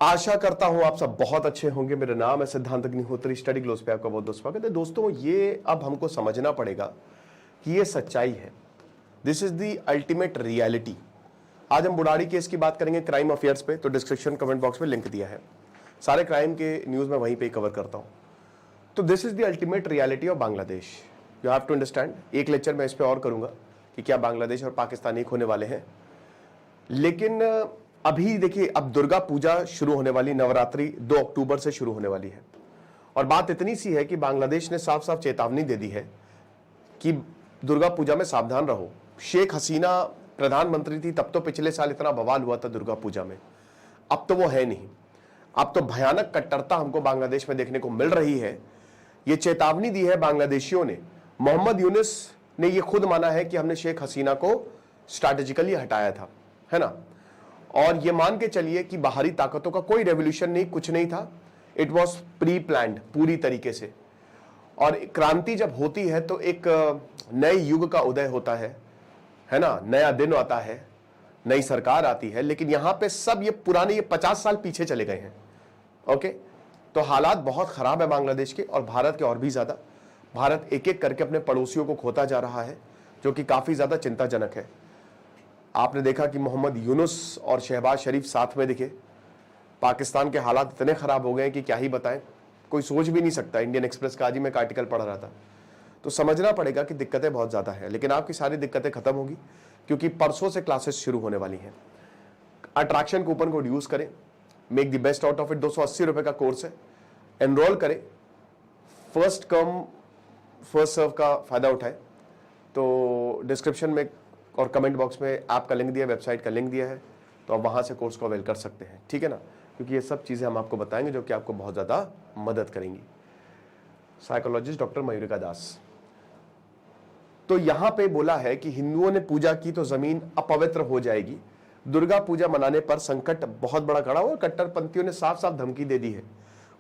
आशा करता हूं आप सब बहुत अच्छे होंगे। मेरा नाम है सिद्धांत अग्निहोत्री, स्टडी ग्लोस पे आपका बहुत बहुत स्वागत है। दोस्तों, ये अब हमको समझना पड़ेगा कि ये सच्चाई है। This is the ultimate reality. आज हम बुढ़ाड़ी केस की बात करेंगे, क्राइम अफेयर्स पे। तो डिस्क्रिप्शन कमेंट बॉक्स में लिंक दिया है, सारे क्राइम के न्यूज में वहीं पे कवर करता हूं। तो this is the ultimate reality of Bangladesh. You have to understand. एक लेक्चर मैं इस पर और करूंगा कि क्या बांग्लादेश और पाकिस्तान एक होने वाले हैं। लेकिन अभी देखिए, अब दुर्गा पूजा शुरू होने वाली, नवरात्रि 2 अक्टूबर से शुरू होने वाली है। और बात इतनी सी है कि बांग्लादेश ने साफ साफ चेतावनी दे दी है कि दुर्गा पूजा में सावधान रहो। शेख हसीना प्रधानमंत्री थी तब तो पिछले साल इतना बवाल हुआ था दुर्गा पूजा में, अब तो वो है नहीं। अब तो भयानक कट्टरता हमको बांग्लादेश में देखने को मिल रही है। ये चेतावनी दी है बांग्लादेशियों ने। मोहम्मद यूनुस ने ये खुद माना है कि हमने शेख हसीना को स्ट्रैटेजिकली हटाया था, है ना। और ये मान के चलिए कि बाहरी ताकतों का कोई रेवोल्यूशन नहीं, कुछ नहीं था। इट वॉज प्री प्लान्ड पूरी तरीके से। और क्रांति जब होती है तो एक नए युग का उदय होता है ना। नया दिन आता है, नई सरकार आती है। लेकिन यहां पे सब ये पुराने, ये 50 साल पीछे चले गए हैं। ओके, तो हालात बहुत खराब है बांग्लादेश के, और भारत के और भी ज्यादा। भारत एक एक करके अपने पड़ोसियों को खोता जा रहा है, जो कि काफी ज्यादा चिंताजनक है। आपने देखा कि मोहम्मद यूनुस और शहबाज शरीफ साथ में दिखे। पाकिस्तान के हालात इतने खराब हो गए कि क्या ही बताएं, कोई सोच भी नहीं सकता। इंडियन एक्सप्रेस का आज ही मैं एक आर्टिकल पढ़ रहा था। तो समझना पड़ेगा कि दिक्कतें बहुत ज़्यादा हैं। लेकिन आपकी सारी दिक्कतें खत्म होगी, क्योंकि परसों से क्लासेस शुरू होने वाली हैं। अट्रैक्शन कूपन कोड यूज़ करें, make the best out of it. 280 रुपये का कोर्स है, एनरोल करें। फर्स्ट कम फर्स्ट सर्व का फ़ायदा उठाएं। तो डिस्क्रिप्शन में और कमेंट बॉक्स में ऐप का लिंक दिया, वेबसाइट का लिंक दिया है, तो आप वहाँ से कोर्स को अवेल कर सकते हैं, ठीक है ना। क्योंकि ये सब चीज़ें हम आपको बताएंगे जो कि आपको बहुत ज़्यादा मदद करेंगी। साइकोलॉजिस्ट डॉक्टर मयूरिका दास। तो यहाँ पे बोला है कि हिंदुओं ने पूजा की तो जमीन अपवित्र हो जाएगी। दुर्गा पूजा मनाने पर संकट बहुत बड़ा खड़ा हुआ। कट्टरपंथियों ने साफ साफ धमकी दे दी है,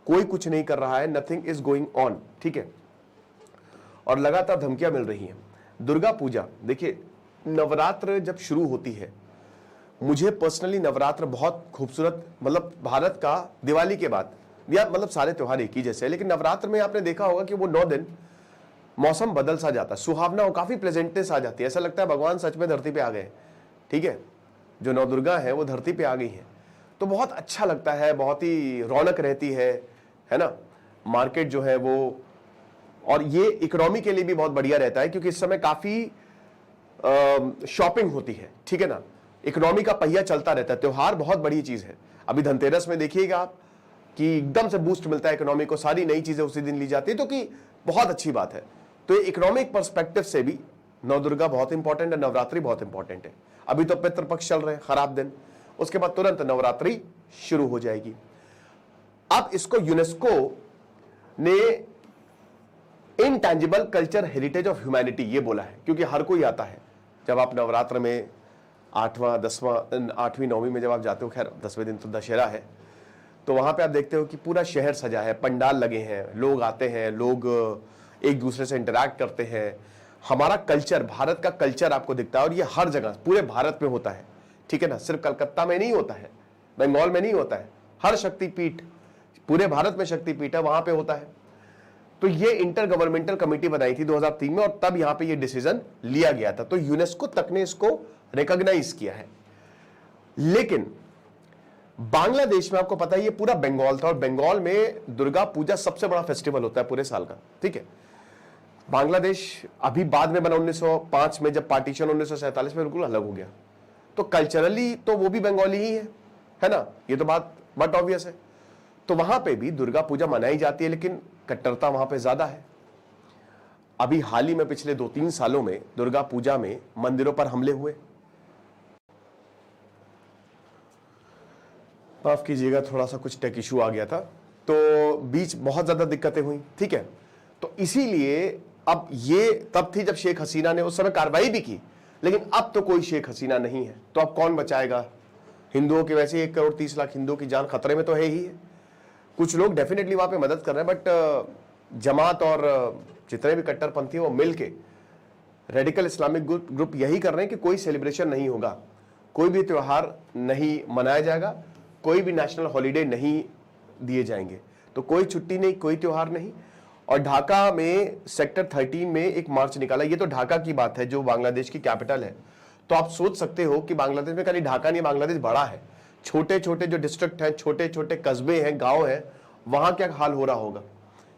कोई कुछ नहीं कर रहा है, नथिंग इज गोइंग ऑन, ठीक है। और लगातार धमकियां मिल रही हैं। दुर्गा पूजा, देखिए, नवरात्र जब शुरू होती है, मुझे पर्सनली नवरात्र बहुत खूबसूरत, मतलब भारत का दिवाली के बाद, या मतलब सारे त्योहार एक ही जैसे है, लेकिन नवरात्र में आपने देखा होगा कि वो 9 दिन मौसम बदल सा जाता है, सुहावना हो, काफी प्लेजेंटनेस आ जाती है। ऐसा लगता है भगवान सच में धरती पे आ गए, ठीक है। जो नौ दुर्गा है वो धरती पे आ गई है, तो बहुत अच्छा लगता है, बहुत ही रौनक रहती है ना। मार्केट जो है वो, और ये इकोनॉमी के लिए भी बहुत बढ़िया रहता है, क्योंकि इस समय काफी शॉपिंग होती है, ठीक है ना। इकोनॉमी का पहिया चलता रहता है। त्योहार बहुत बड़ी चीज है। अभी धनतेरस में देखिएगा आप कि एकदम से बूस्ट मिलता है इकोनॉमी को, सारी नई चीजें उसी दिन ली जाती है, तो कि बहुत अच्छी बात है। तो ये इकोनॉमिक पर्सपेक्टिव से भी नवदुर्गा बहुत इंपॉर्टेंट है, नवरात्रि बहुत इंपॉर्टेंट है। अभी तो पितृपक्ष चल रहे हैं, खराब दिन, उसके बाद तुरंत नवरात्रि शुरू हो जाएगी। अब इसको यूनेस्को ने intangible culture heritage of humanity ये बोला है, क्योंकि हर कोई आता है। जब आप नवरात्र में 8वां 10वां 8वीं 9वीं में जब आप जाते हो, खैर 10वें दिन तो दशहरा है, तो वहां पे आप देखते हो कि पूरा शहर सजा है, पंडाल लगे हैं, लोग आते हैं, लोग एक दूसरे से इंटरैक्ट करते हैं। हमारा कल्चर, भारत का कल्चर आपको दिखता है, और ये हर जगह पूरे भारत में होता है, ठीक है ना। सिर्फ कलकत्ता में नहीं होता है, बंगाल में नहीं होता है, हर शक्तिपीठ, पूरे भारत में शक्तिपीठ है, वहां पे होता है। तो ये इंटर गवर्नमेंटल कमेटी बनाई थी 2003 में, और तब यहां पे ये डिसीजन लिया गया था। तो यूनेस्को तक ने इसको रिकॉग्नाइज किया है। लेकिन बांग्लादेश में आपको पता है ये पूरा बंगाल था, और बंगाल में दुर्गा पूजा सबसे बड़ा फेस्टिवल होता है पूरे साल का, ठीक है। बांग्लादेश अभी बाद में बना 1905 में, जब पार्टीशन 1947 में, बिल्कुल अलग हो गया। तो कल्चरली तो वो भी बंगाली ही है ना, ये तो बात बट ऑब्वियस है। तो वहां पे भी दुर्गा पूजा मनाई जाती है, लेकिन कट्टरता वहां पे ज्यादा है। अभी हाल ही में पिछले 2-3 सालों में दुर्गा पूजा में मंदिरों पर हमले हुए। माफ कीजिएगा, थोड़ा सा कुछ टेक इशू आ गया था, तो बीच बहुत ज्यादा दिक्कतें हुई, ठीक है। तो इसीलिए अब ये तब थी जब शेख हसीना ने उस समय कार्रवाई भी की, लेकिन अब तो कोई शेख हसीना नहीं है, तो अब कौन बचाएगा हिंदुओं के। वैसे 1 करोड़ 30 लाख हिंदुओं की जान खतरे में तो है ही है। कुछ लोग डेफिनेटली वहां पे मदद कर रहे हैं, बट जमात और जितने भी कट्टरपंथी हैं वो मिलके, रेडिकल इस्लामिक ग्रुप यही कर रहे हैं कि कोई सेलिब्रेशन नहीं होगा, कोई भी त्योहार नहीं मनाया जाएगा, कोई भी नेशनल हॉलीडे नहीं दिए जाएंगे। तो कोई छुट्टी नहीं, कोई त्योहार नहीं। और ढाका में सेक्टर 13 में एक मार्च निकाला। ये तो ढाका की बात है जो बांग्लादेश की कैपिटल है। तो आप सोच सकते हो कि बांग्लादेश में खाली ढाका नहीं, बांग्लादेश बड़ा है, छोटे छोटे जो डिस्ट्रिक्ट हैं, छोटे छोटे कस्बे हैं, गांव हैं, वहां क्या हाल हो रहा होगा,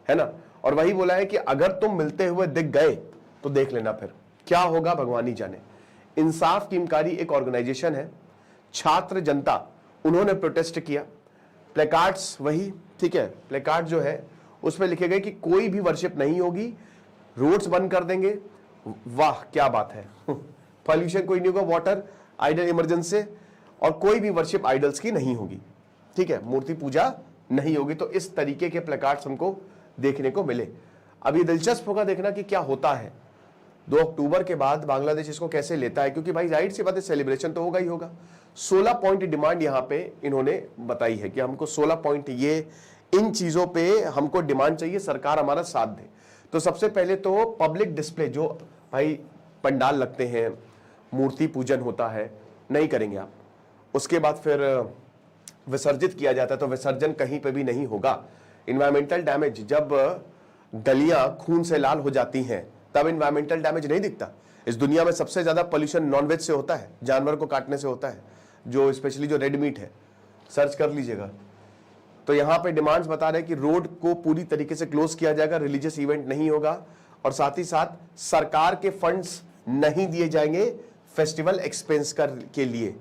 है ना। और वही बोला है कि अगर तुम मिलते हुए दिख गए तो देख लेना फिर क्या होगा, भगवान ही जाने। इंसाफ कीमकारी एक ऑर्गेनाइजेशन है, छात्र जनता उन्होंने प्रोटेस्ट किया, प्लेकार्ड्स वही, ठीक है, प्लेकार्ड जो है उसमें लिखे गए कि कोई भी वर्शिप नहीं होगी, रोड्स बंद कर देंगे। वाह क्या बात है। पॉल्यूशन कोई नहीं होगा, वाटर आइडल इमरजेंसी, और कोई भी वर्शिप आइडल्स की नहीं होगी, ठीक है, मूर्ति पूजा नहीं होगी। तो इस तरीके के प्लेकार्ड्स हमको देखने को मिले। अब ये दिलचस्प होगा देखना कि क्या होता है 2 अक्टूबर के बाद बांग्लादेश इसको कैसे लेता है, क्योंकि भाई जाहिर सी बात है सेलिब्रेशन तो होगा ही होगा। 16 पॉइंट डिमांड यहां पे इन्होंने बताई है कि हमको 16 पॉइंट ये इन चीजों पे हमको डिमांड चाहिए, सरकार हमारा साथ दे। तो सबसे पहले तो पब्लिक डिस्प्ले, जो भाई पंडाल लगते हैं, मूर्ति पूजन होता है, नहीं करेंगे आप। उसके बाद फिर विसर्जित किया जाता है तो विसर्जन कहीं पे भी नहीं होगा। इन्वायरमेंटल डैमेज, जब गलियां खून से लाल हो जाती हैं तब इन्वायरमेंटल डैमेज नहीं दिखता। इस दुनिया में सबसे ज्यादा पोल्यूशन नॉनवेज से होता है, जानवर को काटने से होता है, जो स्पेशली जो रेड मीट है, सर्च कर लीजिएगा। तो यहां पे डिमांड्स बता रहे हैं कि रोड को पूरी तरीके से क्लोज किया जाएगा, रिलीजियस इवेंट नहीं होगा, और साथ ही साथ सरकार के फंड्स नहीं दिए जाएंगे फेस्टिवल एक्सपेंस के लिए।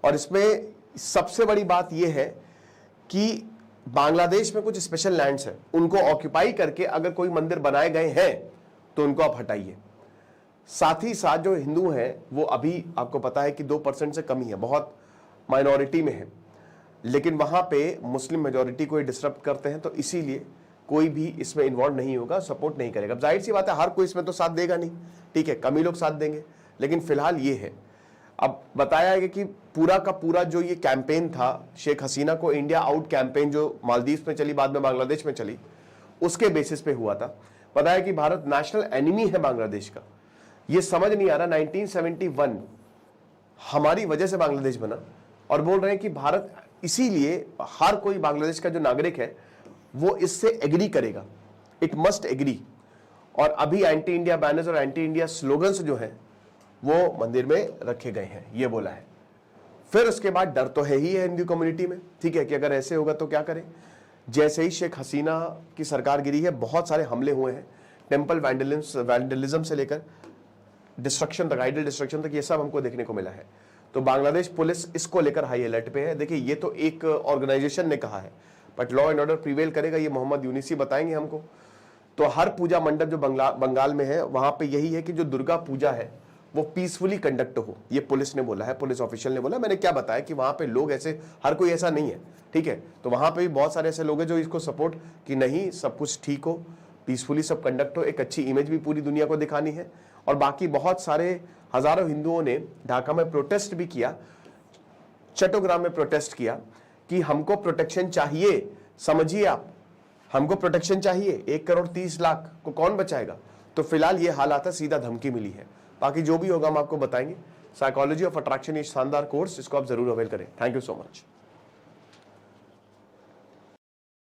और इसमें सबसे बड़ी बात यह है कि बांग्लादेश में कुछ स्पेशल लैंड्स हैं, उनको ऑक्यूपाई करके अगर कोई मंदिर बनाए गए हैं तो उनको आप हटाइए। साथ ही साथ जो हिंदू हैं वो अभी आपको पता है कि 2% से कम ही है, बहुत माइनॉरिटी में है, लेकिन वहां पे मुस्लिम मेजॉरिटी को डिस्टर्ब करते हैं, तो इसीलिए कोई भी इसमें इन्वॉल्व नहीं होगा, सपोर्ट नहीं करेगा। अब जाहिर सी बात है हर कोई इसमें तो साथ देगा नहीं, ठीक है, कम ही लोग साथ देंगे, लेकिन फिलहाल ये है। अब बताया है कि पूरा का पूरा जो ये कैंपेन था, शेख हसीना को इंडिया आउट कैंपेन जो मालदीव में चली, बाद में बांग्लादेश में चली, उसके बेसिस पे हुआ था। बताया कि भारत नेशनल एनिमी है बांग्लादेश का। ये समझ नहीं आ रहा 1971 हमारी वजह से बांग्लादेश बना, और बोल रहे हैं कि भारत इसीलिए हर कोई बांग्लादेश का जो नागरिक है वो इससे एग्री करेगा, इट मस्ट एग्री। और अभी एंटी इंडिया बैनर्स और एंटी इंडिया स्लोगन्स जो हैं वो मंदिर में रखे गए हैं, ये बोला है। फिर उसके बाद डर तो है ही है हिंदू कम्युनिटी में, ठीक है, कि अगर ऐसे होगा तो क्या करें। जैसे ही शेख हसीना की सरकार गिरी है, बहुत सारे हमले हुए हैं, टेम्पल वैंडलिज्म से लेकर डिस्ट्रक्शन तक, आइडल डिस्ट्रक्शन तक, ये सब हमको देखने को मिला है। तो बांग्लादेश पुलिस इसको लेकर हाई अलर्ट पे है। देखिए ये तो एक ऑर्गेनाइजेशन ने कहा है, but law and order prevail करेगा, ये मोहम्मद यूनिसी बताएंगे हमको। तो हर पूजा मंडप जो बंगाल में है वहां पे यही है कि जो दुर्गा पूजा है वो पीसफुली कंडक्ट हो, ये पुलिस ने बोला है, पुलिस ऑफिशियल ने बोला। मैंने क्या बताया कि वहां पे लोग ऐसे, हर कोई ऐसा नहीं है, ठीक है, तो वहां पे भी बहुत सारे ऐसे लोग हैं जो इसको सपोर्ट कि नहीं सब कुछ ठीक हो, पीसफुली सब कंडक्ट हो, एक अच्छी इमेज भी पूरी दुनिया को दिखानी है। और बाकी बहुत सारे हजारों हिंदुओं ने ढाका में प्रोटेस्ट भी किया, चट्टोग्राम में प्रोटेस्ट किया कि हमको प्रोटेक्शन चाहिए। समझिए आप, हमको प्रोटेक्शन चाहिए, 1,30,00,000 को कौन बचाएगा। तो फिलहाल ये हालात है, सीधा धमकी मिली है। बाकी जो भी होगा हम आपको बताएंगे। साइकोलॉजी ऑफ अट्रैक्शन ये शानदार कोर्स, इसको आप जरूर अवेल करें। Thank you so much.